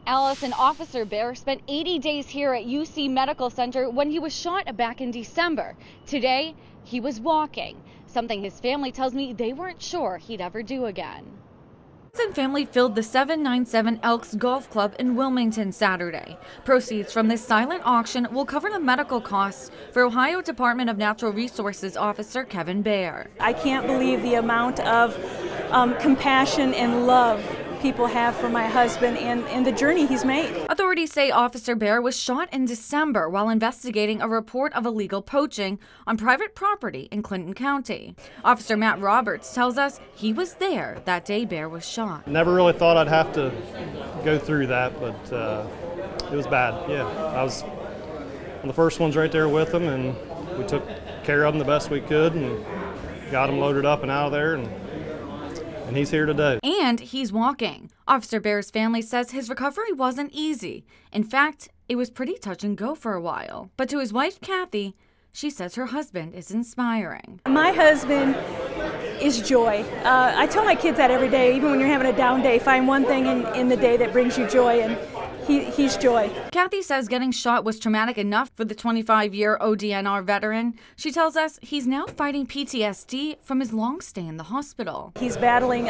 Allison, Officer Bear spent 80 days here at UC Medical Center when he was shot back in December. Today, he was walking, something his family tells me they weren't sure he'd ever do again. And family filled the 797 Elks Golf Club in Wilmington Saturday. Proceeds from this silent auction will cover the medical costs for Ohio Department of Natural Resources Officer Kevin Bear. I can't believe the amount of compassion and love people have for my husband and the journey he's made. Authorities say Officer Bear was shot in December while investigating a report of illegal poaching on private property in Clinton County. Officer Matt Roberts tells us he was there that day Bear was shot. Never really thought I'd have to go through that, but it was bad. Yeah, I was one of the first ones right there with him, and we took care of him the best we could and got him loaded up and out of there. And he's here today. And he's walking. Officer Bear's family says his recovery wasn't easy. In fact, it was pretty touch and go for a while. But to his wife, Kathy, she says her husband is inspiring. My husband is joy. I tell my kids that every day, even when you're having a down day, find one thing in the day that brings you joy, and he's joy. Kathy says getting shot was traumatic enough for the 25-year ODNR veteran. She tells us he's now fighting PTSD from his long stay in the hospital. He's battling,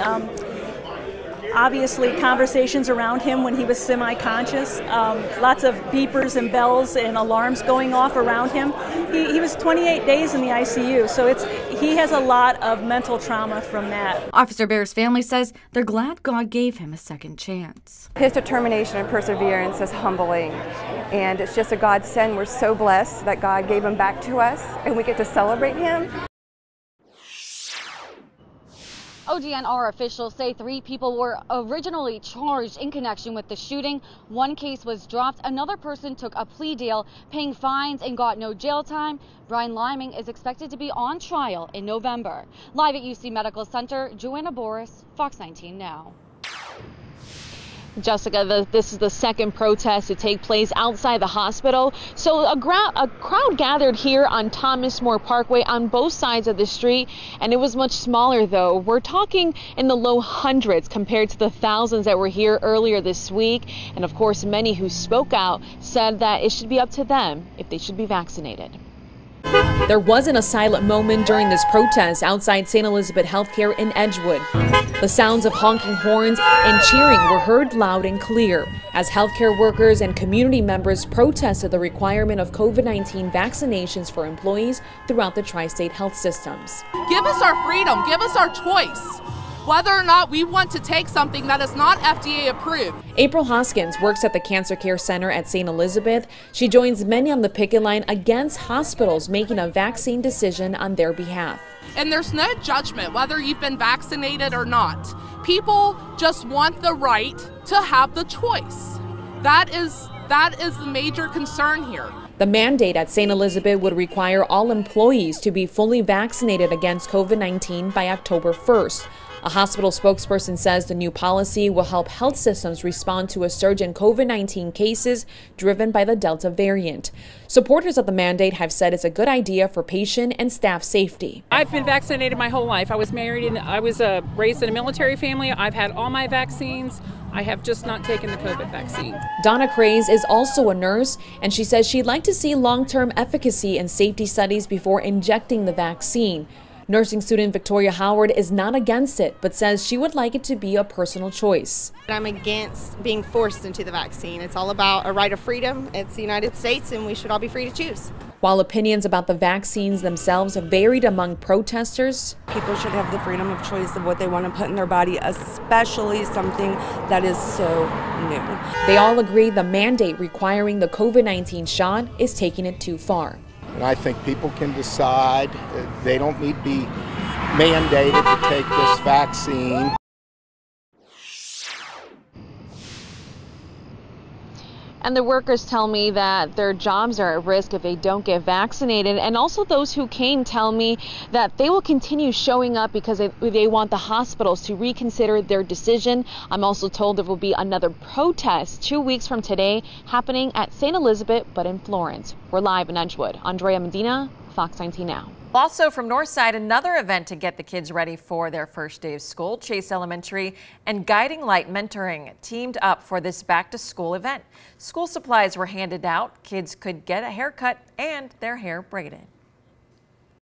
obviously, conversations around him when he was semi-conscious, lots of beepers and bells and alarms going off around him. He was 28 days in the ICU, so he has a lot of mental trauma from that. Officer Bear's family says they're glad God gave him a second chance. His determination and perseverance is humbling, and it's just a godsend. We're so blessed that God gave him back to us, and we get to celebrate him. ODNR officials say 3 people were originally charged in connection with the shooting. One case was dropped. Another person took a plea deal, paying fines and got no jail time. Brian Liming is expected to be on trial in November. Live at UC Medical Center, Joanna Boris, Fox 19 Now. Jessica, this is the second protest to take place outside the hospital. So a crowd gathered here on Thomas More Parkway on both sides of the street, and it was much smaller though. We're talking in the low hundreds compared to the thousands that were here earlier this week. And of course, many who spoke out said that it should be up to them if they should be vaccinated. There wasn't a silent moment during this protest outside St. Elizabeth Healthcare in Edgewood. The sounds of honking horns and cheering were heard loud and clear as healthcare workers and community members protested the requirement of COVID-19 vaccinations for employees throughout the tri-state health systems. Give us our freedom, give us our choice, whether or not we want to take something that is not FDA approved. April Hoskins works at the Cancer Care Center at St. Elizabeth. She joins many on the picket line against hospitals making a vaccine decision on their behalf. And there's no judgment whether you've been vaccinated or not. People just want the right to have the choice. That is the major concern here. The mandate at St. Elizabeth would require all employees to be fully vaccinated against COVID-19 by October 1st. A hospital spokesperson says the new policy will help health systems respond to a surge in COVID-19 cases driven by the Delta variant. Supporters of the mandate have said it's a good idea for patient and staff safety. I've been vaccinated my whole life. I was married and I was raised in a military family. I've had all my vaccines. I have just not taken the COVID vaccine. Donna Craze is also a nurse, and she says she'd like to see long-term efficacy and safety studies before injecting the vaccine. Nursing student Victoria Howard is not against it, but says she would like it to be a personal choice. I'm against being forced into the vaccine. It's all about a right of freedom. It's the United States, and we should all be free to choose. While opinions about the vaccines themselves have varied among protesters, people should have the freedom of choice of what they want to put in their body, especially something that is so new. They all agree the mandate requiring the COVID-19 shot is taking it too far. And I think people can decide. They don't need to be mandated to take this vaccine. And the workers tell me that their jobs are at risk if they don't get vaccinated. And also those who came tell me that they will continue showing up because they want the hospitals to reconsider their decision. I'm also told there will be another protest 2 weeks from today happening at St. Elizabeth, but in Florence. We're live in Edgewood. Andrea Medina, Fox 19 Now. Also from Northside, another event to get the kids ready for their first day of school. Chase Elementary and Guiding Light Mentoring teamed up for this back-to-school event. School supplies were handed out. Kids could get a haircut and their hair braided.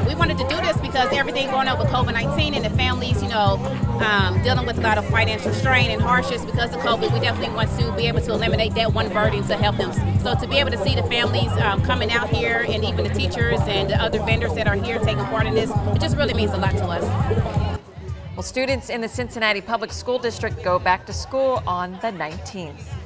We wanted to do this because everything going on with COVID-19 and the families, dealing with a lot of financial strain and hardships because of COVID, we definitely want to be able to eliminate that one burden to help them. So to be able to see the families coming out here and even the teachers and the other vendors that are here taking part in this, it just really means a lot to us. Well, students in the Cincinnati Public School District go back to school on the 19th.